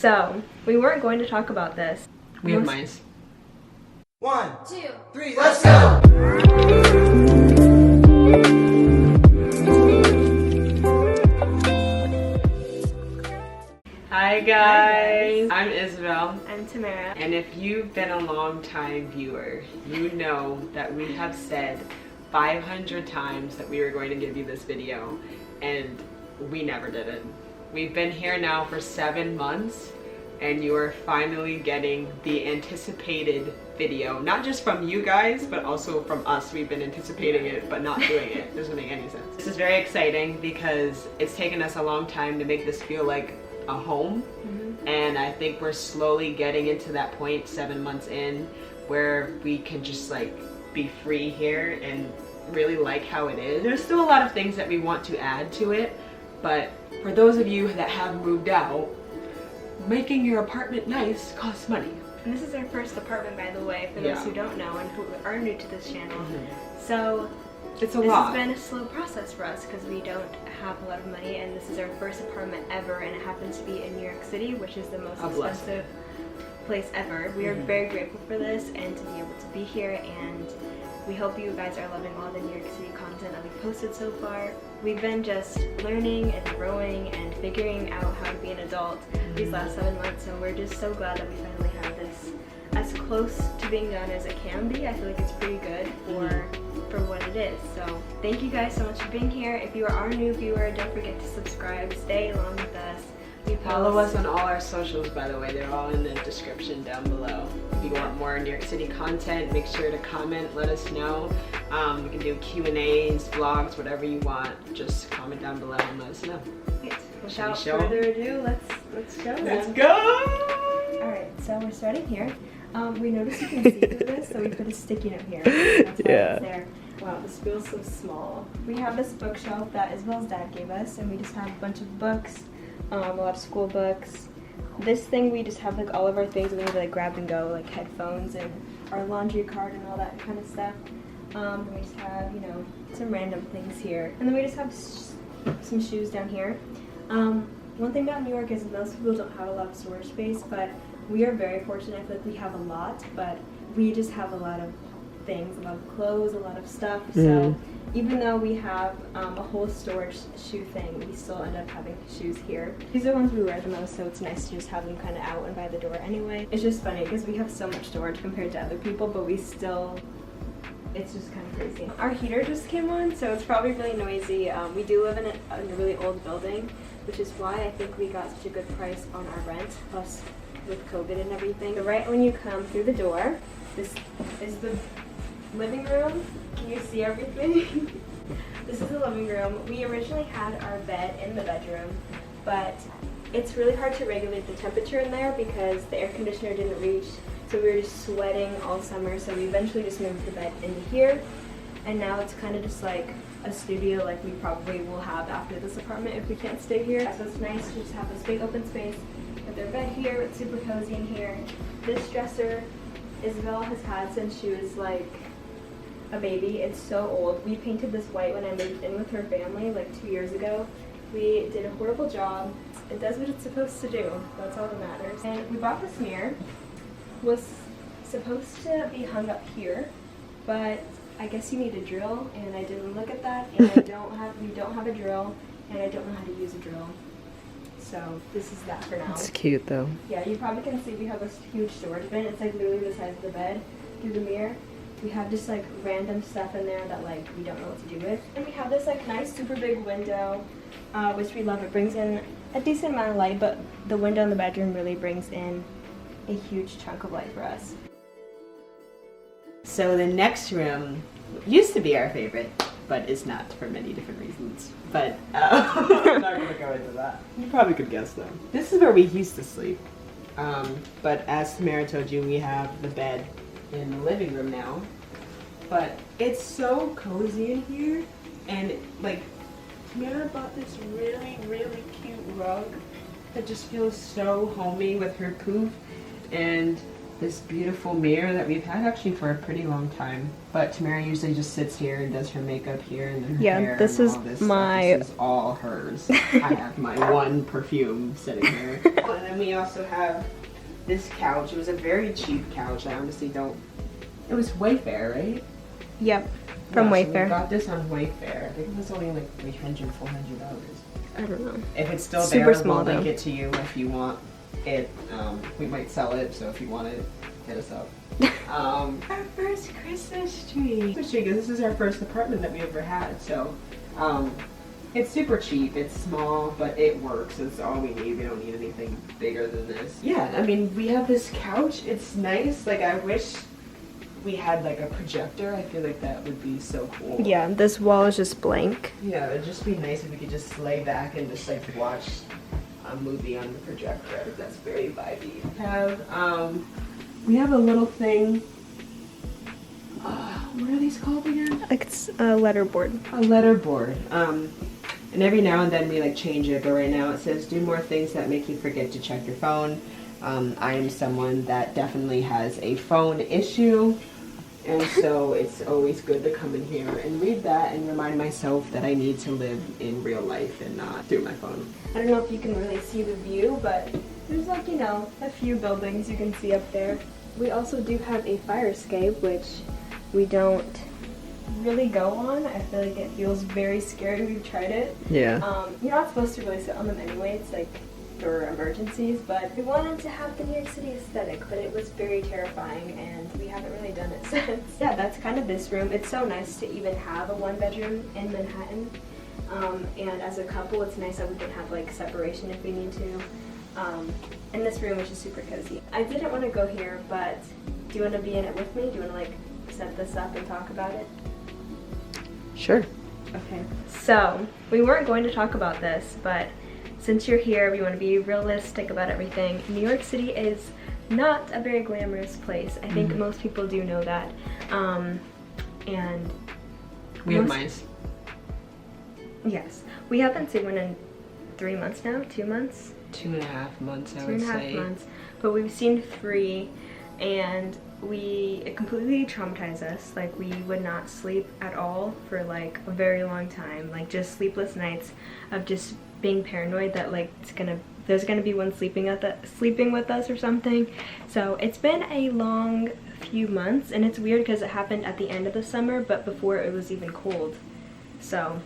So, we weren't going to talk about this. We have mice. 1, 2, 3, let's go! Hi guys, I'm Isabel. I'm Tamera. And if you've been a long time viewer, you know that we have said 500 times that we were going to give you this video, and we never did it. We've been here now for 7 months, and you are finally getting the anticipated video. Not just from you guys, but also from us. We've been anticipating it, but not doing it. Doesn't make any sense. This is very exciting because it's taken us a long time to make this feel like a home. And I think we're slowly getting into that point 7 months in where we can just like be free here and really like how it is. There's still a lot of things that we want to add to it, but for those of you that have moved out, making your apartment nice costs money. And this is our first apartment, by the way, for those who don't know and who are new to this channel. So it's a lot. This has been a slow process for us because we don't have a lot of money, and this is our first apartment ever, and it happens to be in New York City, which is the most expensive place ever. We are very grateful for this and to be able to be here, and we hope you guys are loving all the New York City content that we've posted so far. We've been just learning and growing and figuring out how to be an adult these last 7 months, so we're just so glad that we finally have this as close to being done as it can be. I feel like it's pretty good for what it is. So thank you guys so much for being here. If you are our new viewer, don't forget to subscribe, stay along with us. Follow us on all our socials, by the way. They're all in the description down below. If you want more New York City content, make sure to comment, let us know. We can do Q&As, vlogs, whatever you want. Just comment down below and let us know. Right. Without further ado, let's go. Let's go! Alright, so we're starting here. We noticed you can see through this, so we put a sticky note here. That's why it's there. Wow, this feels so small. We have this bookshelf that Isabel's dad gave us, and we just have a bunch of books, a lot of school books. This thing, we just have like all of our things we need to like grab and go, like headphones and our laundry cart and all that kind of stuff. We just have, you know, some random things here. And then we just have some shoes down here. One thing about New York is most people don't have a lot of storage space, but we are very fortunate. I feel like we have a lot, but we just have a lot of things, a lot of clothes, a lot of stuff. So even though we have a whole storage shoe thing, we still end up having shoes here. These are the ones we wear the most, so it's nice to just have them kind of out and by the door anyway. It's just funny because we have so much storage compared to other people, but we still, it's just kind of crazy. Our heater just came on, so it's probably really noisy. We do live in a really old building, which is why I think we got such a good price on our rent, plus with COVID and everything. So right when you come through the door, this is the living room. Can you see everything? This is the living room. We originally had our bed in the bedroom, but it's really hard to regulate the temperature in there because the air conditioner didn't reach, so we were just sweating all summer, so we eventually just moved the bed into here, and now it's kind of just like a studio like we probably will have after this apartment if we can't stay here. So it's nice to just have this big open space with their bed here. It's super cozy in here. This dresser Isabel has had since she was like a baby. It's so old. We painted this white when I moved in with her family like 2 years ago. We did a horrible job. It does what it's supposed to do. That's all that matters. And we bought this mirror. Was supposed to be hung up here, but I guess you need a drill, and I didn't look at that, and we don't have a drill, and I don't know how to use a drill. So this is that for now. It's cute though. Yeah, you probably can see we have this huge storage bin. It's like literally the size of the bed through the mirror. We have just like random stuff in there that like we don't know what to do with. And we have this like nice super big window, which we love. It brings in a decent amount of light, but the window in the bedroom really brings in a huge chunk of light for us. So the next room used to be our favorite, but is not for many different reasons. But I'm not going to go into that. You probably could guess though. This is where we used to sleep. But as Tamera told you, we have the bed in the living room now. But it's so cozy in here, and like Tamera bought this really, really cute rug that just feels so homey with her poof. And this beautiful mirror that we've had actually for a pretty long time. But Tamera usually just sits here and does her makeup here and then her hair this and is all this my... stuff. This is all hers. I have my one perfume sitting here. And then we also have this couch. It was a very cheap couch. I honestly don't... It was Wayfair, right? Yep, from So Wayfair. we got this on Wayfair. I think it was only like $300, $400. I don't know. If it's still Super there, small, we'll link though. it to you if you want it. We might sell it, so if you want it, hit us up. Our first Christmas tree. This is our first apartment that we ever had, so it's super cheap. It's small, but it works. It's all we need. We don't need anything bigger than this. Yeah, I mean, we have this couch. It's nice. Like, I wish we had like a projector. I feel like that would be so cool. Yeah, this wall is just blank. Yeah, it'd just be nice if we could just lay back and just like watch a movie on the projector. That's very vibey. We have a little thing. What are these called again? It's a letterboard. A letterboard. And every now and then we like change it, but right now it says do more things that make you forget to check your phone. I am someone that definitely has a phone issue, and so it's always good to come in here and read that and remind myself that I need to live in real life and not through my phone. I don't know if you can really see the view, but there's like, you know, a few buildings you can see up there. We also do have a fire escape, which we don't really go on. I feel like it feels very scary. We've tried it. Yeah. You're not supposed to really sit on them anyway. It's like for emergencies, but we wanted to have the New York City aesthetic, but it was very terrifying and we haven't really done it since. Yeah, that's kind of this room. It's so nice to even have a one bedroom in Manhattan. And as a couple, it's nice that we can have like separation if we need to. And this room is just super cozy. I didn't want to go here, but do you want to be in it with me? Do you want to like set this up and talk about it? Sure. Okay. So, we weren't going to talk about this, but since you're here, we want to be realistic about everything. New York City is not a very glamorous place. I think most people do know that. And we have mice. Yes. We haven't seen one in 3 months now, 2 months? 2.5 months, I Two would and a half say. months. But we've seen 3, and it completely traumatized us. Like, we would not sleep at all for like a very long time. Like, just sleepless nights of just being paranoid that like there's gonna be one sleeping with us or something. So it's been a long few months, and it's weird because it happened at the end of the summer, but before it was even cold. So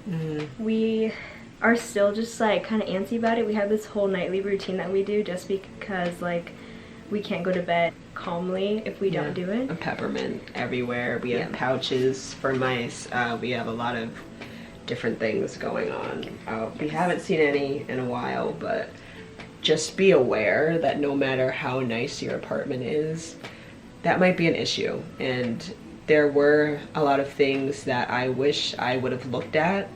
we are still just like kind of antsy about it. We have this whole nightly routine that we do just because like we can't go to bed calmly if we don't do it. A peppermint everywhere. We have pouches for mice. We have a lot of different things going on. We haven't seen any in a while, but just be aware that no matter how nice your apartment is, that might be an issue. And there were a lot of things that I wish I would have looked at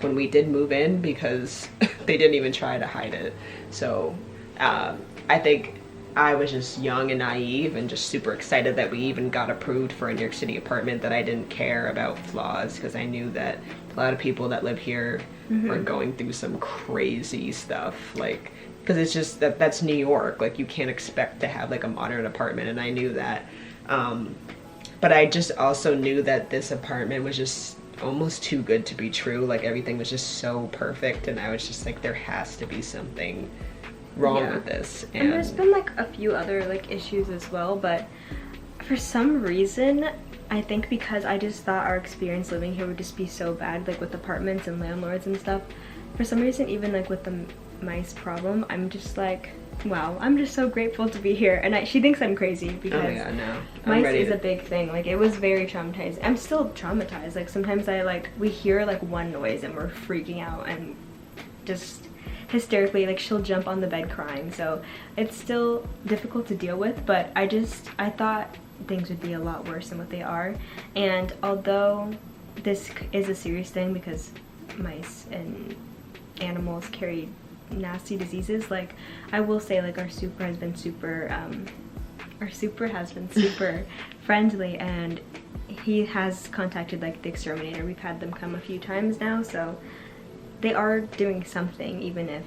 when we did move in, because they didn't even try to hide it. So I think I was just young and naive and just super excited that we even got approved for a New York City apartment, that I didn't care about flaws, because I knew that a lot of people that live here are going through some crazy stuff. Like, because it's just that's New York. Like, you can't expect to have like a modern apartment, and I knew that. But I just also knew that this apartment was just almost too good to be true. Like, everything was just so perfect, and I was just like, there has to be something wrong with this. And there's been like a few other like issues as well, but for some reason, I think because I just thought our experience living here would just be so bad, like with apartments and landlords and stuff, for some reason, even like with the mice problem, I'm just like, wow, I'm just so grateful to be here. And she thinks I'm crazy because mice is a big thing. Like, it was very traumatizing. I'm still traumatized. Like, sometimes we hear like one noise and we're freaking out and just hysterically, like, she'll jump on the bed crying. So it's still difficult to deal with, but I thought things would be a lot worse than what they are. And although this is a serious thing because mice and animals carry nasty diseases, like, I will say, like, our super has been super friendly, and he has contacted like the exterminator. We've had them come a few times now, so they are doing something, even if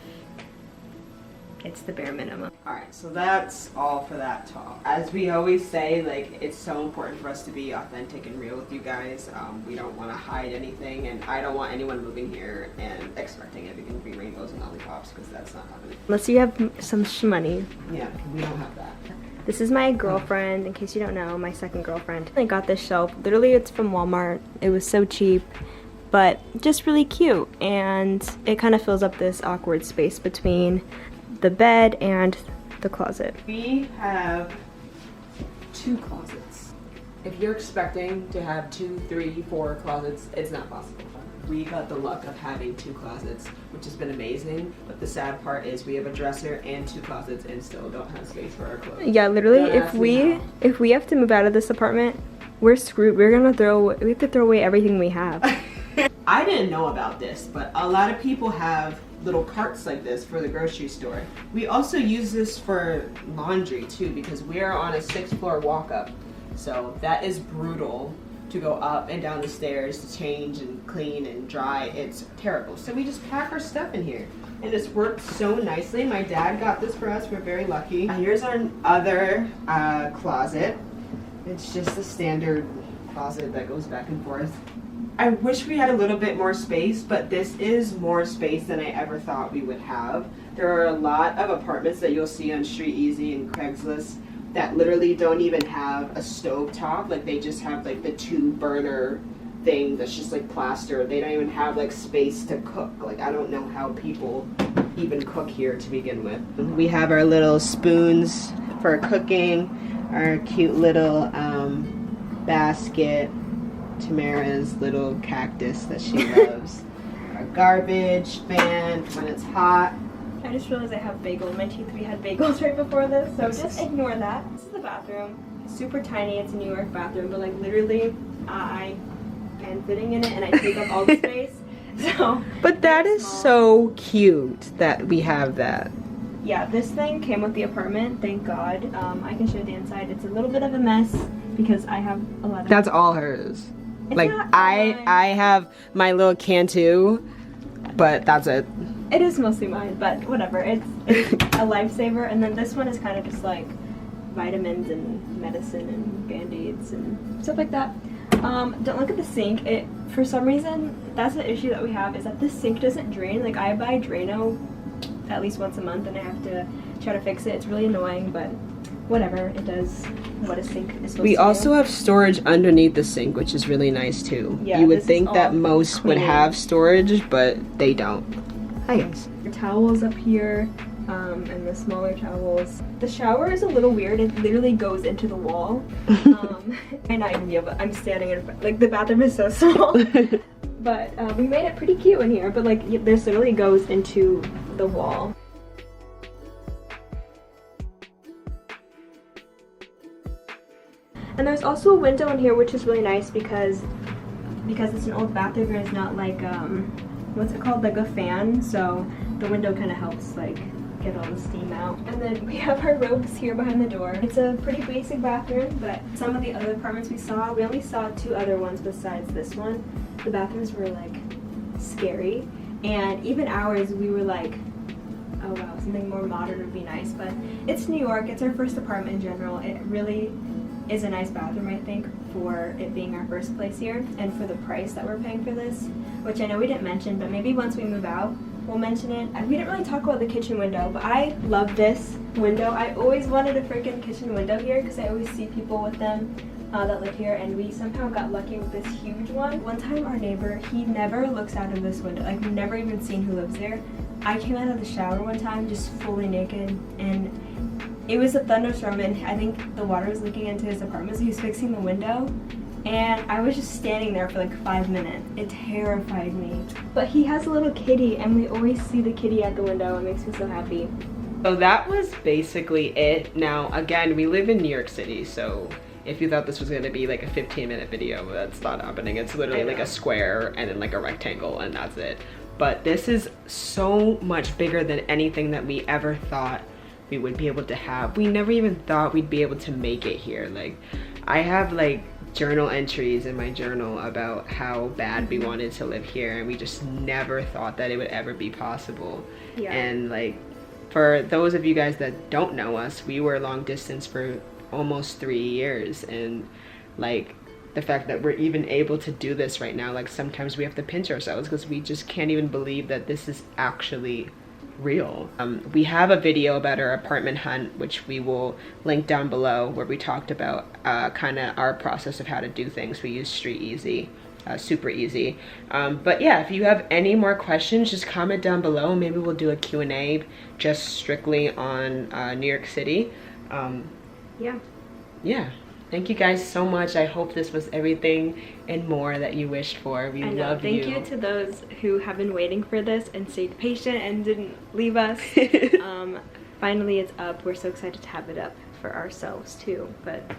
it's the bare minimum. Alright, so that's all for that talk. As we always say, like, it's so important for us to be authentic and real with you guys. We don't want to hide anything, and I don't want anyone moving here and expecting everything to be rainbows and lollipops, because that's not happening. Unless you have some shmoney. Yeah, we don't have that. This is my girlfriend, in case you don't know, my second girlfriend. I got this shelf. Literally, it's from Walmart. It was so cheap, but just really cute. And it kind of fills up this awkward space between the bed and the closet. We have 2 closets. If you're expecting to have 2, 3, 4 closets, it's not possible. We got the luck of having 2 closets, which has been amazing. But the sad part is we have a dresser and 2 closets and still don't have space for our clothes. Yeah, literally, Don't ask me how. if we have to move out of this apartment, we're screwed. We have to throw away everything we have. I didn't know about this, but a lot of people have little carts like this for the grocery store. We also use this for laundry too, because we are on a 6th floor walk up. So that is brutal to go up and down the stairs to change and clean and dry. It's terrible. So we just pack our stuff in here. And it's worked so nicely. My dad got this for us. We're very lucky. Here's our other closet. It's just a standard closet that goes back and forth. I wish we had a little bit more space, but this is more space than I ever thought we would have. There are a lot of apartments that you'll see on Street Easy and Craigslist that literally don't even have a stove top. Like, they just have like the 2 burner thing that's just like plaster. They don't even have like space to cook. Like, I don't know how people even cook here to begin with. We have our little spoons for cooking, our cute little basket, Tamera's little cactus that she loves. Our garbage bin when it's hot. I just realized I have bagels in my teeth. We had bagels right before this, so just ignore that. This is the bathroom. It's super tiny. It's a New York bathroom, but like literally I am fitting in it and I take up all the space. So, but that is so cute that we have that. Yeah, this thing came with the apartment, thank God. I can show you the inside. It's a little bit of a mess because I have a lot of... That's all hers. It's like, not I have my little Cantu, but that's it. It is mostly mine, but whatever. It's a lifesaver. And then this one is kind of just like vitamins and medicine and Band-Aids and stuff like that. Don't look at the sink. For some reason, that's the issue that we have, is that this sink doesn't drain. Like, I buy Drano at least once a month and I have to try to fix it. It's really annoying, but whatever. It does what a sink is supposed to do. We also have storage underneath the sink, which is really nice too. Yeah, you would think that most would clean. have storage, but they don't. Hi guys. The towels up here, and the smaller towels. The shower is a little weird. It literally goes into the wall. I not even be able. I'm standing in front. Like, the bathroom is so small. But we made it pretty cute in here. But like, this literally goes into the wall. And there's also a window in here, which is really nice because it's an old bathroom and it's not like what's it called, like a fan. So the window kind of helps like get all the steam out. And then we have our robes here behind the door. It's a pretty basic bathroom, but some of the other apartments we only saw 2 other ones besides this one. The bathrooms were like scary, and even ours, we were like, oh wow, something more modern would be nice. But it's New York. It's our first apartment in general. It really is a nice bathroom, I think, for it being our first place here and for the price that we're paying for this, which I know we didn't mention, but maybe once we move out we'll mention it. We didn't really talk about the kitchen window, but I love this window. I always wanted a freaking kitchen window here because I always see people with them that live here, and we somehow got lucky with this huge one. One time our neighbor, he never looks out of this window. Like, we've never even seen who lives there. I came out of the shower one time just fully naked, and it was a thunderstorm, and I think the water was leaking into his apartment, so he was fixing the window, and I was just standing there for like 5 minutes. It terrified me. But he has a little kitty, and we always see the kitty at the window. It makes me so happy. So that was basically it. Now, again, we live in New York City, so if you thought this was gonna be like a 15-minute video, that's not happening. It's literally like a square and then like a rectangle, and that's it. But this is so much bigger than anything that we ever thought we would be able to have. We never even thought we'd be able to make it here. Like, I have like journal entries in my journal about how bad we wanted to live here, and we just never thought that it would ever be possible. Yeah. And like, for those of you guys that don't know us, we were long distance for almost 3 years, and like the fact that we're even able to do this right now, like sometimes we have to pinch ourselves because we just can't even believe that this is actually real. We have a video about our apartment hunt, which we will link down below, where we talked about kind of our process of how to do things. We use Street Easy, super easy. But yeah, if you have any more questions, just comment down below. Maybe we'll do a Q&A just strictly on New York City. Yeah. Thank you guys so much. I hope this was everything and more that you wished for. We love you. Thank you to those who have been waiting for this and stayed patient and didn't leave us. Finally, it's up. We're so excited to have it up for ourselves too. But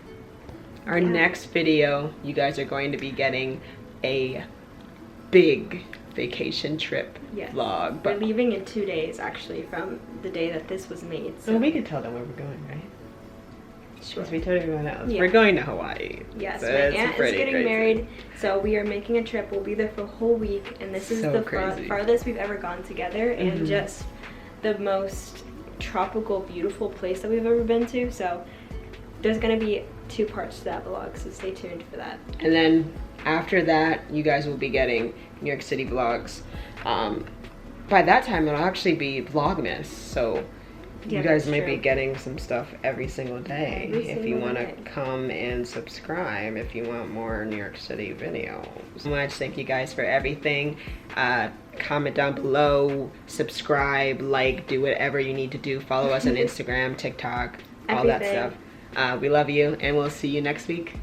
our next video, you guys are going to be getting a big vacation trip vlog. But we're leaving in 2 days actually from the day that this was made. So we could tell them where we're going, right? Sure. We told everyone else. We're going to Hawaii. Yes, so my aunt is getting married, so we are making a trip. We'll be there for a whole week, and this is the farthest we've ever gone together, and just the most tropical, beautiful place that we've ever been to. So there's gonna be 2 parts to that vlog, so stay tuned for that. And then after that, you guys will be getting New York City vlogs. By that time, it'll actually be Vlogmas, so you guys might be getting some stuff every single day if you want to come and subscribe if you want more New York City videos. So much. Thank you guys for everything. Comment down below, subscribe, like, do whatever you need to do. Follow us on Instagram, TikTok, all that stuff. We love you, and we'll see you next week.